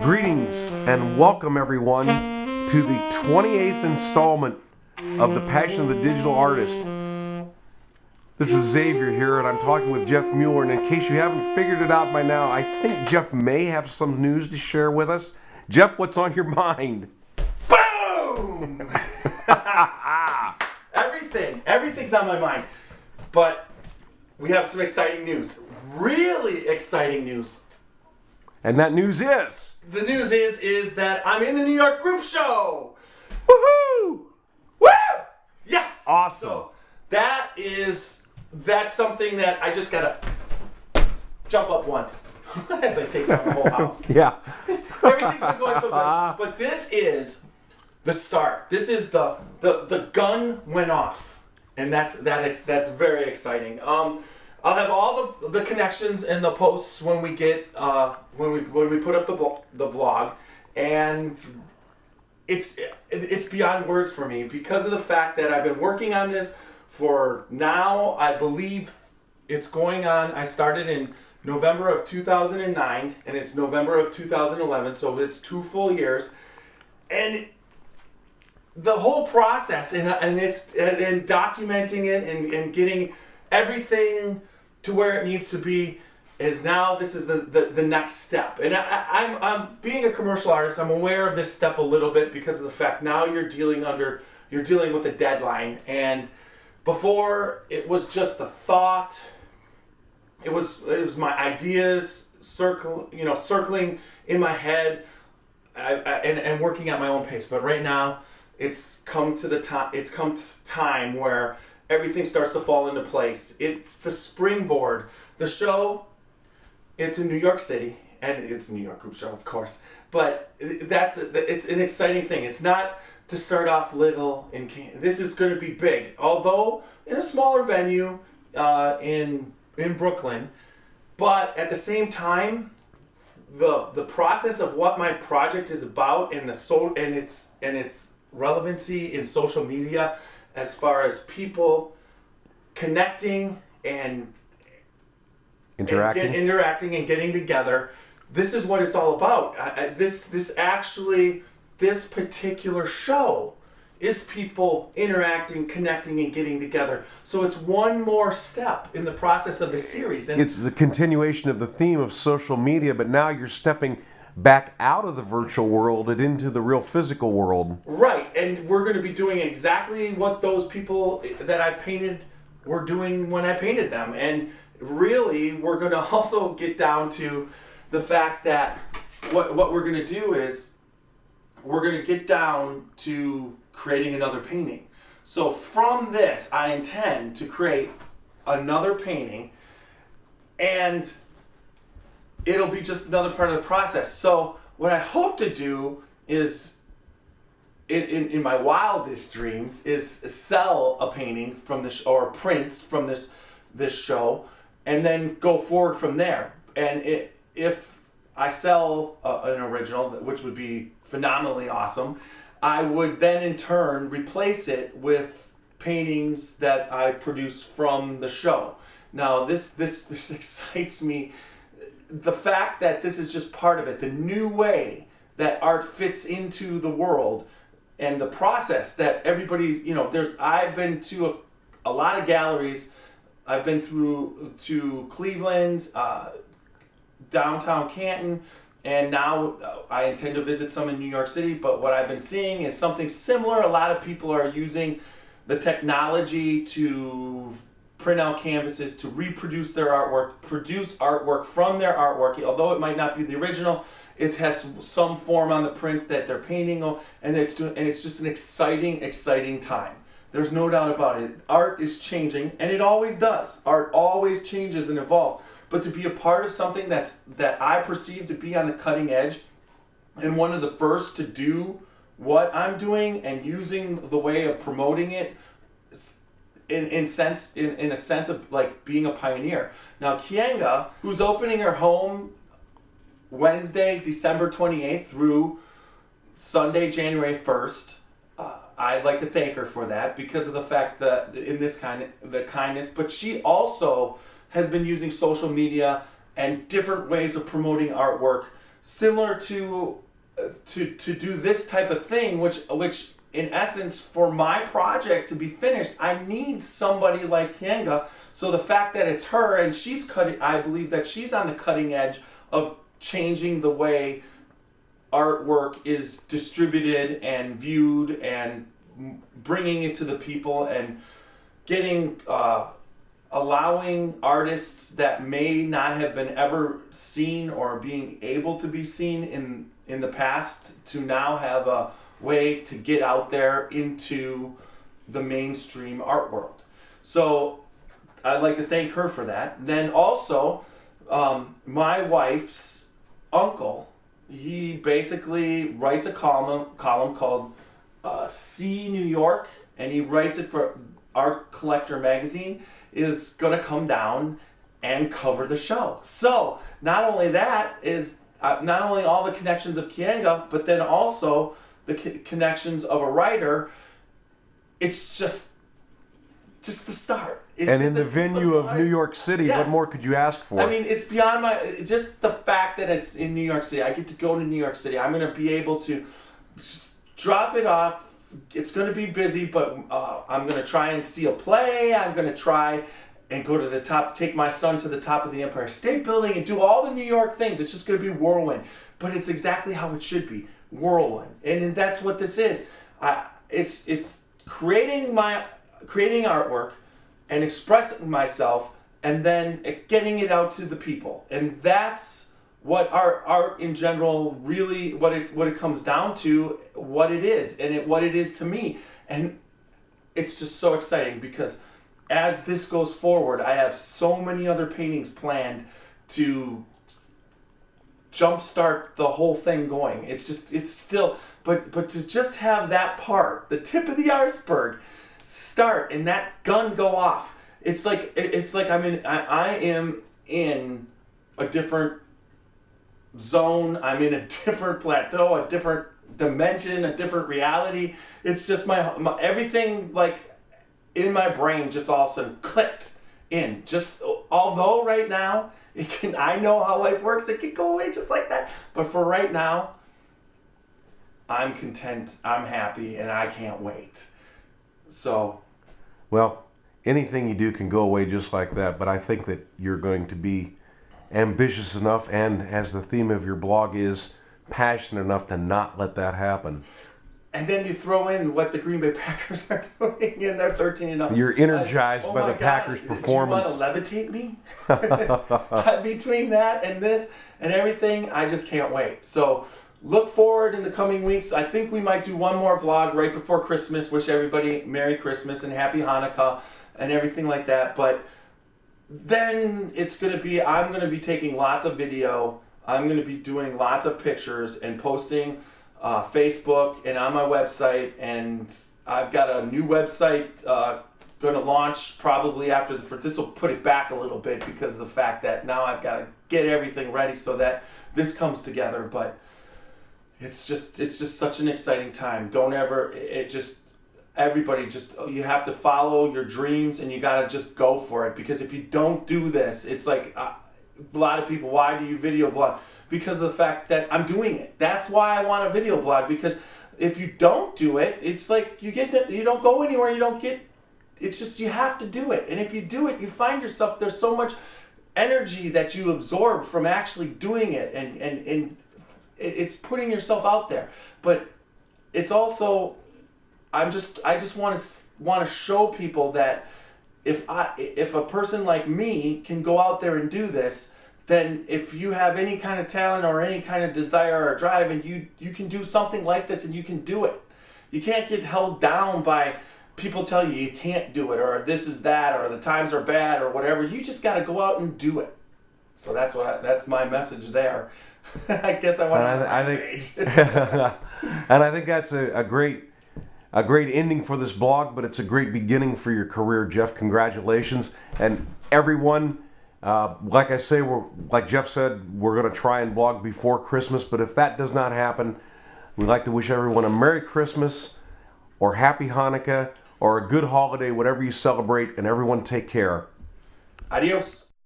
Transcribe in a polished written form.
Greetings and welcome everyone to the 28th installment of The Passion of the Digital Artist. This is Xavier here and I'm talking with Jeff Mueller, and in case you haven't figured it out by now, I think Jeff may have some news to share with us. Jeff, what's on your mind? Boom! Everything's on my mind. But we have some exciting news. Really exciting news. And that news is? The news is that I'm in the NY Group Show! Woohoo! Woo! Yes! Awesome. So that's something that I just gotta jump up once as I take down the whole house. Yeah. Everything's been going so good. But this is the start. This is the gun went off. And that's very exciting. I'll have all the connections and the posts when we get when we put up the vlog, and it's beyond words for me because of the fact that I've been working on this for now. I believe it's going on. I started in November of 2009, and it's November of 2011, so it's 2 full years, and the whole process and documenting it and getting everything to where it needs to be is now this is the next step. And I'm being a commercial artist, I'm aware of this step a little bit because of the fact now you're dealing with a deadline, and before it was just a thought. It was my ideas circling in my head and working at my own pace. But right now it's come to time where everything starts to fall into place. It's the springboard. The show, it's in New York City, and it's a NY Group Show, of course. But it's an exciting thing. It's not to start off little. This is going to be big, although in a smaller venue in Brooklyn. But at the same time, the process of what my project is about and its relevancy in social media, as far as people connecting and interacting and getting together, this is what it's all about. This particular show is people interacting, connecting, and getting together. So it's one more step in the process of the series. And it's the continuation of the theme of social media, but now you're stepping back out of the virtual world and into the real physical world. Right, and we're going to be doing exactly what those people that I painted were doing when I painted them. And really, we're going to also get down to the fact that what we're going to do is we're going to get down to creating another painting. So from this, I intend to create another painting, and it'll be just another part of the process. So what I hope to do is, in my wildest dreams, is sell a painting from this, or prints from this show, and then go forward from there. And if I sell an original, which would be phenomenally awesome, I would then in turn replace it with paintings that I produce from the show. Now this excites me. The fact that this is just part of it, the new way that art fits into the world, and the process that everybody's, I've been to a lot of galleries. I've been to Cleveland, downtown Canton, and now I intend to visit some in New York City. But what I've been seeing is something similar. A lot of people are using the technology to print out canvases, to reproduce their artwork, produce artwork from their artwork. Although it might not be the original, it has some form on the print that they're painting, and it's just an exciting time. There's no doubt about it. Art is changing, and it always does. Art always changes and evolves. But to be a part of something that I perceive to be on the cutting edge, and one of the first to do what I'm doing and using the way of promoting it, in a sense of like being a pioneer. Now Kienga, who's opening her home Wednesday, December 28th through Sunday, January 1st, I'd like to thank her for that because of the fact that the kindness, but she also has been using social media and different ways of promoting artwork similar to do this type of thing, which in essence, for my project to be finished, I need somebody like Kienga. So the fact that it's her and she's cutting, I believe that she's on the cutting edge of changing the way artwork is distributed and viewed and bringing it to the people and getting allowing artists that may not have been ever seen or being able to be seen in the past to now have a way to get out there into the mainstream art world. So I'd like to thank her for that. Then also, my wife's uncle, he basically writes a column called See New York, and he writes it for Art Collector magazine, is going to come down and cover the show. So not only that is not only all the connections of Kienga, but then also the connections of a writer. It's just the start. It's and in the venue of New York City, yes. What more could you ask for? I mean, it's beyond my, just the fact that it's in New York City. I get to go to New York City. I'm going to be able to drop it off. It's going to be busy, but I'm going to try and see a play. I'm going to try and go to the top, take my son to the top of the Empire State Building and do all the New York things. It's just going to be whirlwind. But it's exactly how it should be, whirlwind. And that's what this is. It's creating artwork and expressing myself and then getting it out to the people. And that's what art in general really, what it comes down to, what it is, and what it is to me. And it's just so exciting because as this goes forward, I have so many other paintings planned to jumpstart the whole thing going. It's still, but to just have that part, the tip of the iceberg, start and that gun go off. It's like I am in a different zone. I'm in a different plateau, a different dimension, a different reality. It's just my everything like in my brain just all of a sudden clicked in. Just although right now I know how life works, it can go away just like that. But for right now, I'm content, I'm happy, and I can't wait. So, well, anything you do can go away just like that, but I think that you're going to be ambitious enough and, as the theme of your blog is, passionate enough to not let that happen. And then you throw in what the Green Bay Packers are doing, and they're 13-0. You're energized by the Packers' performance. Do you want to levitate me? Between that and this and everything, I just can't wait. So look forward in the coming weeks. I think we might do one more vlog right before Christmas. Wish everybody Merry Christmas and Happy Hanukkah and everything like that. But then it's going to be, I'm going to be taking lots of video. I'm going to be doing lots of pictures and posting Facebook and on my website. And I've got a new website going to launch probably after this will put it back a little bit because of the fact that now I've got to get everything ready so that this comes together. But it's just such an exciting time. Everybody you have to follow your dreams and you got to just go for it, because if you don't do this, it's like a lot of people, why do you video blog? Because of the fact that I'm doing it. That's why I want a video blog, because if you don't do it, it's like you don't go anywhere, it's just you have to do it. And if you do it, you find yourself, there's so much energy that you absorb from actually doing it, and it's putting yourself out there. But it's also, I just want to show people that if a person like me can go out there and do this, then if you have any kind of talent or any kind of desire or drive, and you can do something like this, and you can do it. You can't get held down by people tell you can't do it, or this is that, or the times are bad, or whatever. You just got to go out and do it. So that's my message there. I guess I want to. And I think that's a great ending for this blog, but it's a great beginning for your career, Jeff. Congratulations. And everyone, like I say, like Jeff said, we're going to try and blog before Christmas, but if that does not happen, we'd like to wish everyone a Merry Christmas or Happy Hanukkah or a good holiday, whatever you celebrate, and everyone take care. Adios.